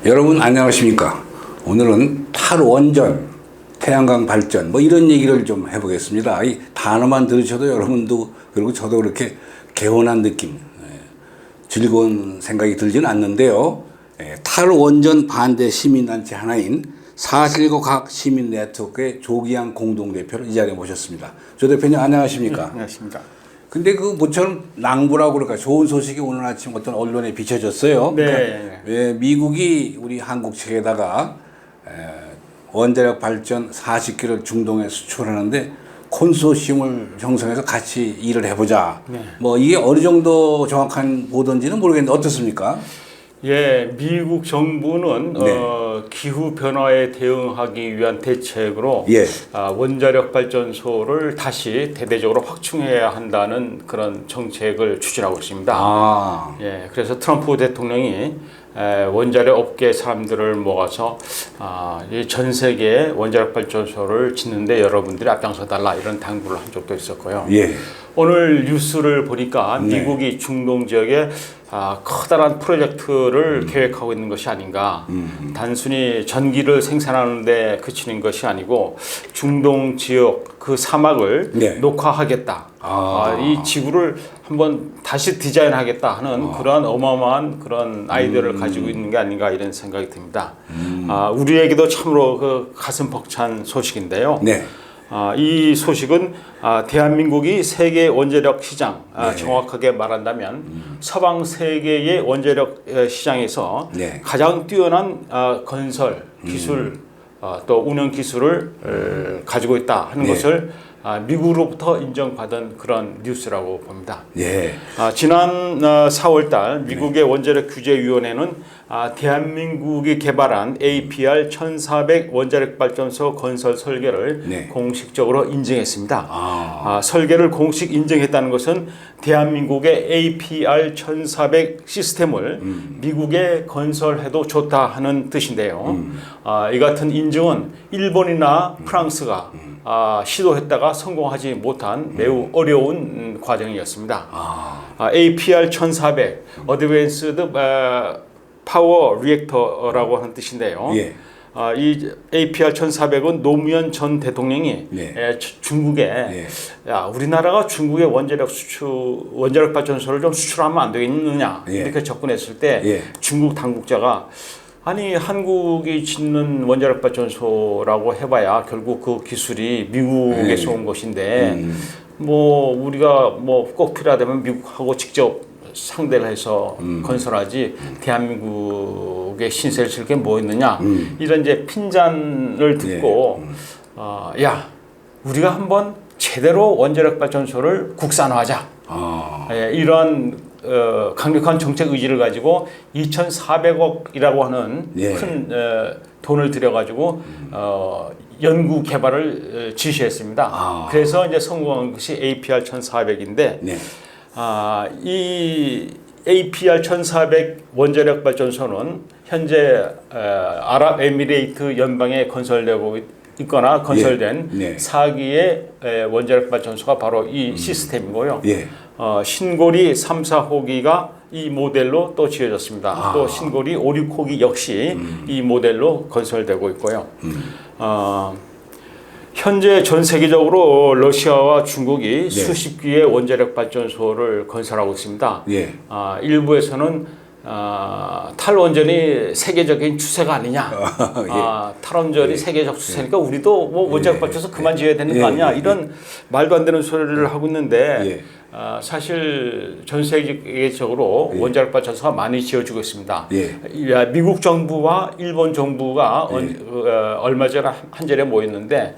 여러분 안녕하십니까? 오늘은 탈원전, 태양광 발전 뭐 이런 얘기를 좀 해보겠습니다. 이 단어만 들으셔도 여러분도 그리고 저도 그렇게 개운한 느낌, 즐거운 생각이 들지는 않는데요. 탈원전 반대 시민단체 하나인 사실과 시민 네트워크의 조기양 공동대표를 이 자리에 모셨습니다. 조 대표님 안녕하십니까? 네, 안녕하십니까? 근데 그 모처럼 낭부라고 그럴까 좋은 소식이 오늘 아침 어떤 언론에 비춰졌어요. 네. 그러니까 미국이 우리 한국 측에다가 원자력 발전 40기를 중동에 수출하는데 콘소시엄을 형성해서 같이 일을 해보자. 네. 뭐 이게 어느 정도 정확한 보도인지는 모르겠는데 어떻습니까? 예, 미국 정부는 네. 기후 변화에 대응하기 위한 대책으로 예. 원자력 발전소를 다시 대대적으로 확충해야 한다는 그런 정책을 추진하고 있습니다. 예, 그래서 트럼프 대통령이 원자력 업계 사람들을 모아서 전 세계 원자력 발전소를 짓는데 여러분들이 앞장서 달라 이런 당부를 한 적도 있었고요. 예. 오늘 뉴스를 보니까 네. 미국이 중동 지역에 커다란 프로젝트를 계획하고 있는 것이 아닌가. 단순히 전기를 생산하는 데 그치는 것이 아니고 중동 지역 그 사막을 네. 녹화하겠다. 이 지구를 한번 다시 디자인하겠다 하는 그런 어마어마한 그런 아이디어를 가지고 있는 게 아닌가 이런 생각이 듭니다. 우리에게도 참으로 그 가슴 벅찬 소식인데요. 네. 이 소식은 대한민국이 세계 원자력 시장, 네. 정확하게 말한다면 서방 세계의 원자력 시장에서 네. 가장 뛰어난 건설 기술 또 운영 기술을 가지고 있다 하는 네. 것을 미국으로부터 인정받은 그런 뉴스라고 봅니다. 예. 지난 4월달 미국의 원자력 규제위원회는 대한민국이 개발한 APR 1400 원자력 발전소 건설 설계를 네. 공식적으로 인정했습니다. 설계를 공식 인정했다는 것은 대한민국의 APR 1400 시스템을 미국에 건설해도 좋다 하는 뜻인데요. 이 같은 인증은 일본이나 프랑스가 시도했다가 성공하지 못한 매우 어려운 과정이었습니다. APR 1400 Advanced 파워 리액터라고 하는 뜻인데요. 예. 이 APR 1400은 노무현 전 대통령이 네. 중국에 우리나라가 중국의 원자력 발전소를 좀 수출하면 안 되겠느냐 이렇게 접근했을 때 중국 당국자가 아니 한국이 짓는 원자력 발전소라고 해봐야 결국 그 기술이 미국에서 온 것인데 뭐 우리가 뭐 꼭 필요하다면 미국하고 직접 상대를 해서 건설하지 대한민국의 신세를 질 게 뭐 있느냐 이런 이제 핀잔을 듣고 야 우리가 한번 제대로 원자력 발전소를 국산화하자 이런 강력한 정책 의지를 가지고 2,400억이라고 하는 큰 돈을 들여가지고 연구 개발을 지시했습니다. 그래서 이제 성공한 것이 APR 1,400인데 이 APR 1,400 원자력 발전소는 현재 아랍에미레이트 연방에 건설되고 있거나 건설된 4기의 원자력 발전소가 바로 이 시스템이고요. 신고리 3, 4호기가 이 모델로 또 지어졌습니다. 또 신고리 5, 6호기 역시 이 모델로 건설되고 있고요. 현재 전 세계적으로 러시아와 중국이 수십 기의 원자력 발전소를 건설하고 있습니다. 일부에서는 탈원전이 세계적인 추세가 아니냐. 탈원전이 세계적 추세니까 우리도 뭐 원자력 발전소 그만 지어야 되는 거 아니냐. 이런 말도 안 되는 소리를 하고 있는데 사실 전 세계적으로 원자력 발전소가 많이 지어지고 있습니다. 미국 정부와 일본 정부가 얼마 전에 한 자리에 모였는데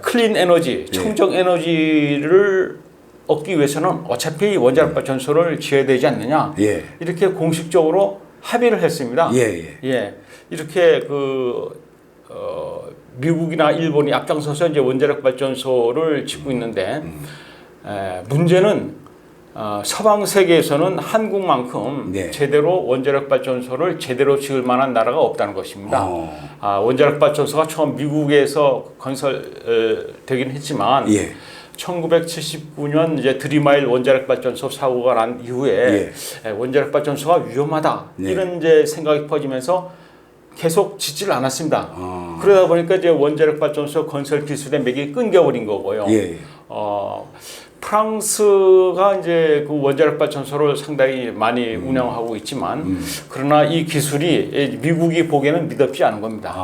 클린 에너지, 청정 에너지를 얻기 위해서는 어차피 원자력 발전소를 지어야 되지 않느냐 이렇게 공식적으로 합의를 했습니다. 이렇게 미국이나 일본이 앞장서서 이제 원자력 발전소를 짓고 있는데 문제는 서방 세계에서는 한국만큼 제대로 원자력 발전소를 제대로 지을 만한 나라가 없다는 것입니다. 원자력 발전소가 처음 미국에서 건설되긴 했지만 1979년 이제 드리마일 원자력 발전소 사고가 난 이후에 원자력 발전소가 위험하다 이런 이제 생각이 퍼지면서 계속 짓지를 않았습니다. 그러다 보니까 이제 원자력 발전소 건설 기술의 맥이 끊겨버린 거고요. 예. 프랑스가 이제 그 원자력 발전소를 상당히 많이 운영하고 있지만 그러나 이 기술이 미국이 보기에는 믿었지 않은 겁니다.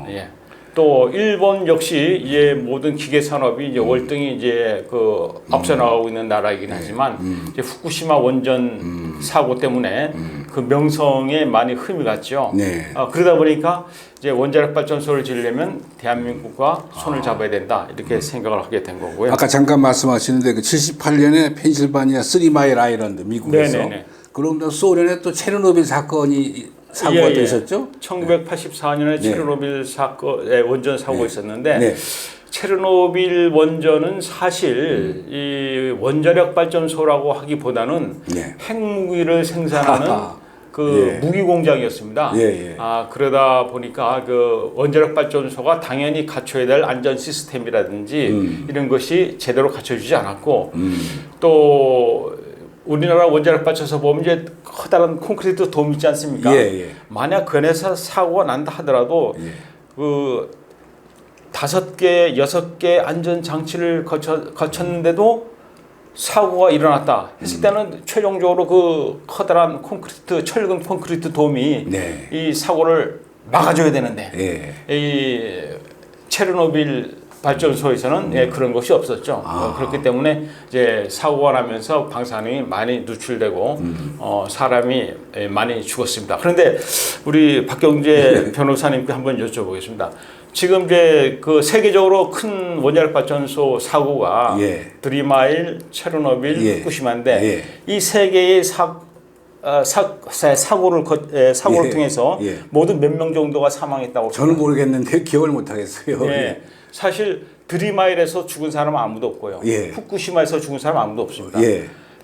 예. 또 일본 역시 이제 모든 기계 산업이 이제 월등히 이제 그 앞서 나가고 있는 나라이긴 하지만 이제 후쿠시마 원전 사고 때문에 그 명성에 많이 흠이 갔죠. 네. 그러다 보니까 이제 원자력 발전소를 지으려면 대한민국과 손을 잡아야 된다 이렇게 생각을 하게 된 거고요. 아까 잠깐 말씀하시는데 그 78년에 펜실바니아 3마일 아일랜드 미국에서 네네네. 그럼 소련에 또 체르노빌 사고가 또 있었죠? 1984년에 체르노빌 사건 원전 사고가 있었는데 네. 체르노빌 원전은 사실 이 원자력 발전소라고 하기보다는 핵무기를 생산하는 그 무기 공장이었습니다. 그러다 보니까 그 원자력 발전소가 당연히 갖춰야 될 안전 시스템이라든지 이런 것이 제대로 갖춰지지 않았고 또 우리나라 원자력 발전소 보면 이제 커다란 콘크리트 돔 있지 않습니까? 만약 그 안에서 사고가 난다 하더라도 그 5개, 6개 안전 장치를 거쳤는데도 사고가 일어났다 했을 때는 최종적으로 그 커다란 콘크리트, 철근 콘크리트 돔이 이 사고를 막아줘야 되는데 이 체르노빌 발전소에서는 그런 것이 없었죠. 그렇기 때문에 이제 사고가 나면서 방사능이 많이 누출되고 사람이 많이 죽었습니다. 그런데 우리 박경재 변호사님께 한번 여쭤보겠습니다. 지금 이제 그 세계적으로 큰 원자력 발전소 사고가 드리마일, 체르노빌, 후쿠시마인데 이 세 개의 사고를 통해서 모두 몇 명 정도가 사망했다고 저는 모르겠는데 기억을 못 하겠어요. 사실 드리마일에서 죽은 사람은 아무도 없고요. 후쿠시마에서 죽은 사람은 아무도 없습니다.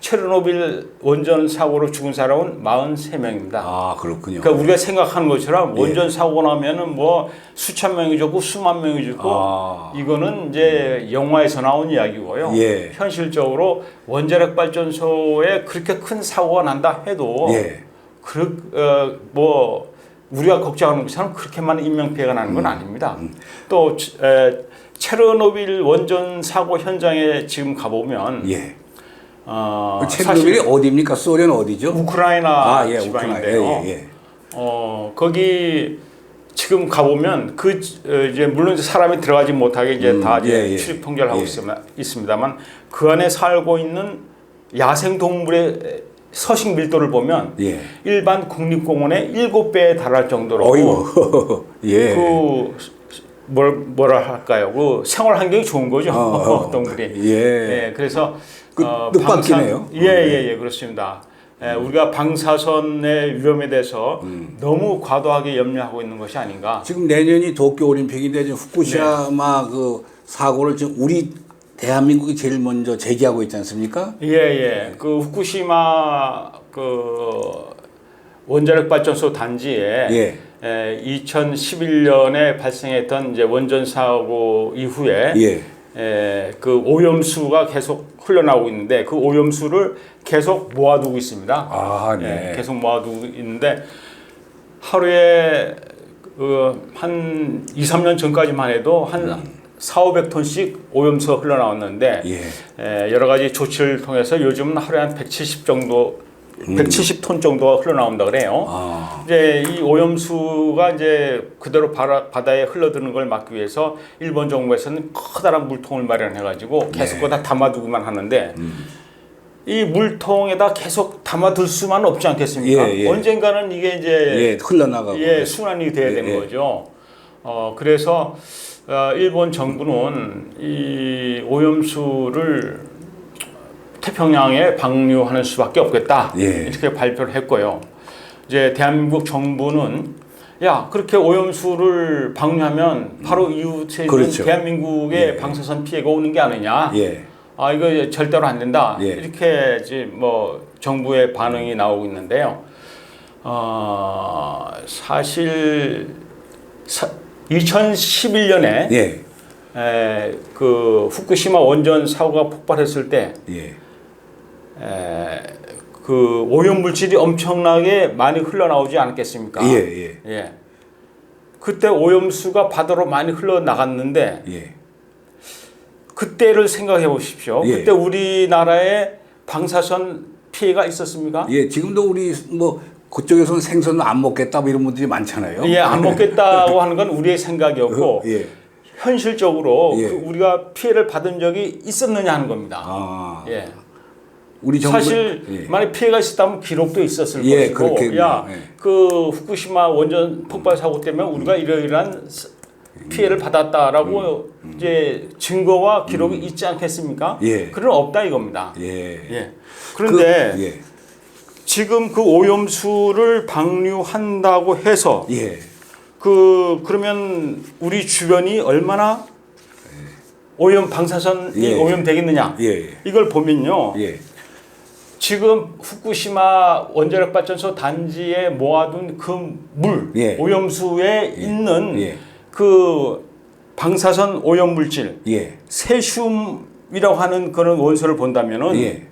체르노빌 원전 사고로 죽은 사람은 43명입니다. 아, 그렇군요. 그러니까 우리가 생각하는 것처럼 원전 사고 나면은 뭐 수천 명이 죽고 수만 명이 죽고 이거는 이제 영화에서 나온 이야기고요. 현실적으로 원자력 발전소에 그렇게 큰 사고가 난다 해도 뭐 우리가 걱정하는 것처럼 그렇게 많은 인명 피해가 나는 건 아닙니다. 또 체르노빌 원전 사고 현장에 지금 가보면 체르노빌이 어디입니까? 소련 어디죠? 우크라이나 지방인데요. 거기 지금 가보면 그 이제 물론 사람이 들어가지 못하게 이제 다 이제 출입 통제를 하고 있습니다만 그 안에 살고 있는 야생 동물의 서식 밀도를 보면 일반 국립공원의 7배에 달할 정도로 그 뭐라 할까요? 그 생활 환경이 좋은 거죠. 동물이. 그래서 뜻밖이네요. 그렇습니다. 우리가 방사선의 위험에 대해서 너무 과도하게 염려하고 있는 것이 아닌가. 지금 내년이 도쿄 올림픽인데 지금 후쿠시마 그 사고를 지금 우리 대한민국이 제일 먼저 제기하고 있지 않습니까? 그 후쿠시마 그 원자력 발전소 단지에 2011년에 발생했던 이제 원전 사고 이후에 그 오염수가 계속 흘러나오고 있는데 그 오염수를 계속 모아두고 있습니다. 계속 모아두고 있는데 하루에 한 2, 3년 전까지만 해도 한 400~500톤씩 오염수가 흘러나왔는데 여러 가지 조치를 통해서 요즘은 하루에 한 170톤 정도가 흘러나온다 그래요. 이제 이 오염수가 이제 그대로 바다에 흘러드는 걸 막기 위해서 일본 정부에서는 커다란 물통을 마련해 가지고 계속 거기다 담아두기만 하는데 이 물통에다 계속 담아둘 수만 없지 않겠습니까? 언젠가는 이게 이제 흘러나가고 순환이 돼야 되는 거죠. 그래서 일본 정부는 이 오염수를 태평양에 방류하는 수밖에 없겠다 이렇게 발표를 했고요. 이제 대한민국 정부는 그렇게 오염수를 방류하면 바로 이웃에 있는 대한민국에 방사선 피해가 오는 게 아니냐. 이거 절대로 안 된다. 이렇게 이제 뭐 정부의 반응이 나오고 있는데요. 사실 2011년에 그 후쿠시마 원전 사고가 폭발했을 때 그 오염 물질이 엄청나게 많이 흘러나오지 않았겠습니까? 그때 오염수가 바다로 많이 흘러나갔는데 예. 그때를 생각해 보십시오. 예. 그때 우리나라에 방사선 피해가 있었습니까? 예, 지금도 우리 뭐 그쪽에서는 생선을 안 먹겠다 뭐 이런 분들이 많잖아요. 예, 안 먹겠다고 하는 건 우리의 생각이었고 예. 현실적으로 예. 우리가 피해를 받은 적이 있었느냐 하는 겁니다. 아. 예. 우리 정부 사실 예. 만약 피해가 있었다면 기록도 있었을 예, 것이고, 그렇겠네요. 야, 예. 그 후쿠시마 원전 폭발 사고 때문에 우리가 이러이러한 피해를 받았다라고 이제 증거와 기록이 있지 않겠습니까? 예. 그런 없다 이겁니다. 예. 예. 그런데 예. 지금 그 오염수를 방류한다고 해서 예. 그러면 우리 주변이 얼마나 방사선이 예. 오염되겠느냐? 예. 이걸 보면요. 예. 지금 후쿠시마 원자력 발전소 단지에 모아둔 그 물, 예. 오염수에 있는 예. 그 방사선 오염 물질, 예. 세슘이라고 하는 그런 원소를 본다면은 예.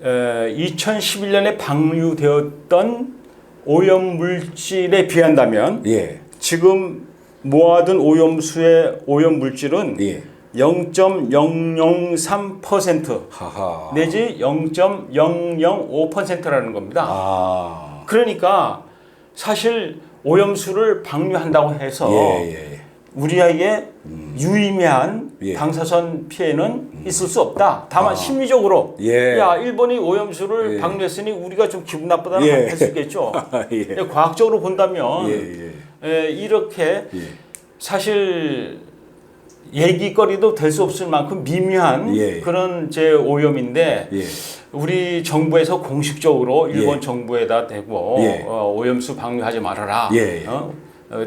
2011년에 방류되었던 오염 물질에 비한다면 예. 지금 모아둔 오염수의 오염 물질은 예. 0.003% 하하. 내지 0.005%라는 겁니다. 아. 그러니까 사실 오염수를 방류한다고 해서 예. 우리에게 유의미한 예. 방사선 피해는 있을 수 없다. 다만 심리적으로 예. 야 일본이 오염수를 예. 방류했으니 우리가 좀 기분 나쁘다는 예. 할 수 있겠죠. 예. 과학적으로 본다면 이렇게 예. 사실 얘기거리도 될 수 없을 만큼 미미한 예. 그런 오염인데 예. 우리 정부에서 공식적으로 일본 예. 정부에다 대고 예. 오염수 방류하지 말아라. 예.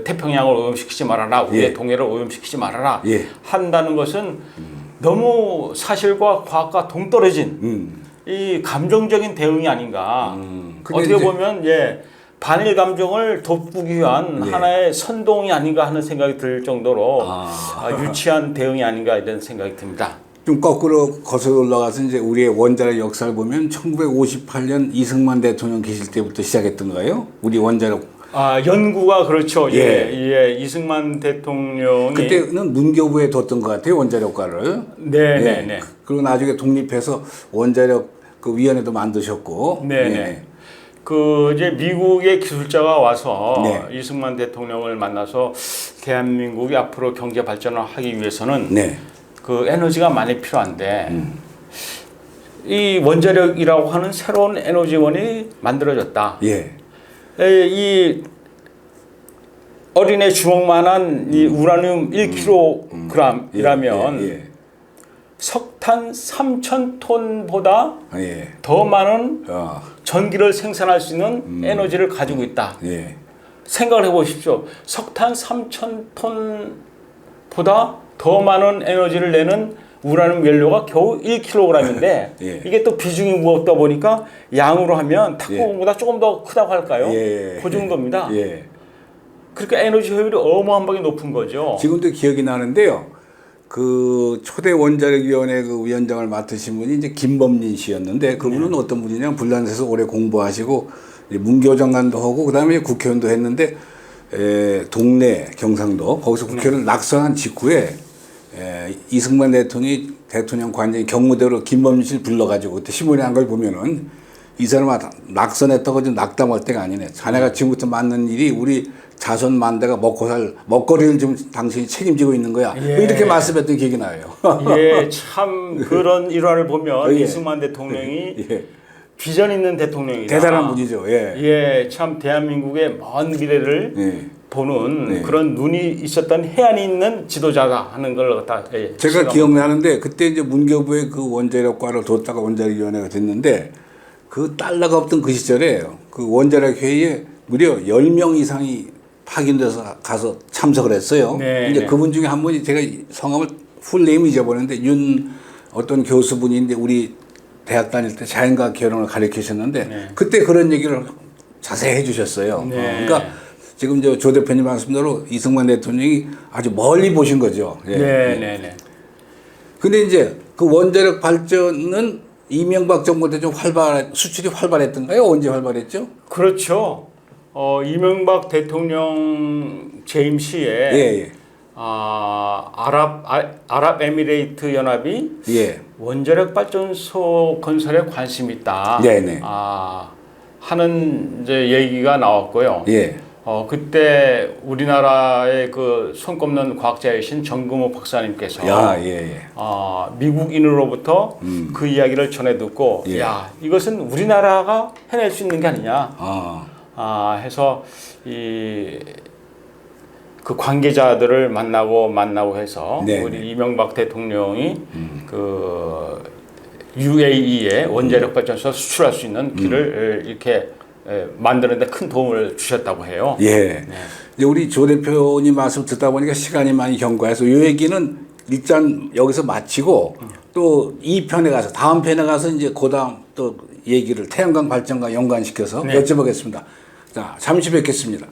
태평양을 오염시키지 말아라. 우리의 예. 동해를 오염시키지 말아라. 예. 한다는 것은 너무 사실과 과학과 동떨어진 이 감정적인 대응이 아닌가. 근데 어떻게 이제- 보면 반일 감정을 돋구기 위한 예. 하나의 선동이 아닌가 하는 생각이 들 정도로 아. 유치한 대응이 아닌가 이런 생각이 듭니다. 좀 거꾸로 거슬러 올라가서 이제 우리의 원자력 역사를 보면 1958년 이승만 대통령 계실 때부터 시작했던 거예요. 우리 원자력. 연구가 그렇죠. 예. 이승만 대통령이 그때는 문교부에 뒀던 것 같아요. 원자력과를. 네네네. 그리고 나중에 독립해서 원자력 그 위원회도 만드셨고. 네네. 이제 미국의 기술자가 와서 네. 이승만 대통령을 만나서 대한민국이 앞으로 경제 발전을 하기 위해서는 네. 그 에너지가 많이 필요한데 이 원자력이라고 하는 새로운 에너지원이 만들어졌다. 예. 이 어린애 주먹만한 이 우라늄 1kg이라면 예. 석탄 3,000톤보다 예. 더 많은 어. 전기를 생산할 수 있는 에너지를 가지고 있다. 예. 생각을 해보십시오. 석탄 3,000톤보다 더 많은 에너지를 내는 우라늄 연료가 겨우 1kg인데 예. 이게 또 비중이 무겁다 보니까 양으로 하면 탁구공보다 조금 더 크다고 할까요? 예. 그 정도입니다. 예. 그러니까 에너지 효율이 어마어마하게 높은 거죠. 지금도 기억이 나는데요. 그 초대 원자력위원회 그 위원장을 맡으신 분이 이제 김범린 씨였는데 그분은 어떤 분이냐면 불란서에서 오래 공부하시고 문교장관도 하고 그다음에 국회의원도 했는데 동래 경상도 거기서 국회의원을 낙선한 직후에 이승만 대통령이 대통령 관장이 경무대로 김범린 씨를 불러가지고 그때 신문에 한 걸 보면은 이 사람아 낙선했다고 좀 낙담할 때가 아니네. 자네가 지금부터 맡는 일이 우리 자손 만대가 먹고 살 먹거리를 좀 당신이 책임지고 있는 거야. 뭐 이렇게 말씀했던 기억이 나요. 예, 참 그런 일화를 보면 예. 이승만 대통령이 예. 비전 있는 대통령이다. 대단한 분이죠. 예. 예, 참 대한민국의 먼 미래를 예. 보는 그런 눈이 있었던 해안이 있는 지도자다 하는 걸 갖다 제가 기억나는데 그때 이제 문교부에 그 원자력과를 뒀다가 원자력위원회가 됐는데 그 달러가 없던 그 시절에 그 원자력 회의에 무려 10명 이상이 파견돼서 가서 참석을 했어요. 네, 이제 네. 그분 중에 한 분이 제가 성함을 풀네임 잊어버렸는데 윤 어떤 교수분인데 우리 대학 다닐 때 자연과학 개론을 가르치셨는데 그때 그런 얘기를 자세히 해주셨어요. 네. 그러니까 지금 조 대표님 말씀대로 이승만 대통령이 아주 멀리 보신 거죠. 예. 네네네. 근데 이제 그 원자력 발전은 이명박 정부 때 좀 수출이 활발했던가요? 언제 활발했죠? 그렇죠. 이명박 대통령 재임 시에 예. 아랍에미레이트 연합이 예. 원자력 발전소 건설에 관심이 있다. 네네. 하는 이제 얘기가 나왔고요. 예. 그때 우리나라의 그 손꼽는 과학자이신 정금호 박사님께서 미국인으로부터 그 이야기를 전해 듣고 예. 야, 이것은 우리나라가 해낼 수 있는 게 아니냐. 해서 그 관계자들을 만나고 해서 네. 우리 이명박 대통령이 그 UAE에 원자력 발전소 수출할 수 있는 길을 이렇게 만드는데 큰 도움을 주셨다고 해요. 예. 네. 이제 우리 조 대표님 말씀 듣다 보니까 시간이 많이 경과해서 이 얘기는 일단 여기서 마치고 또 2편에 가서 다음 편에 가서 이제 그다음 또 얘기를 태양광 발전과 연관시켜서 네. 여쭤보겠습니다. 자, 잠시 뵙겠습니다.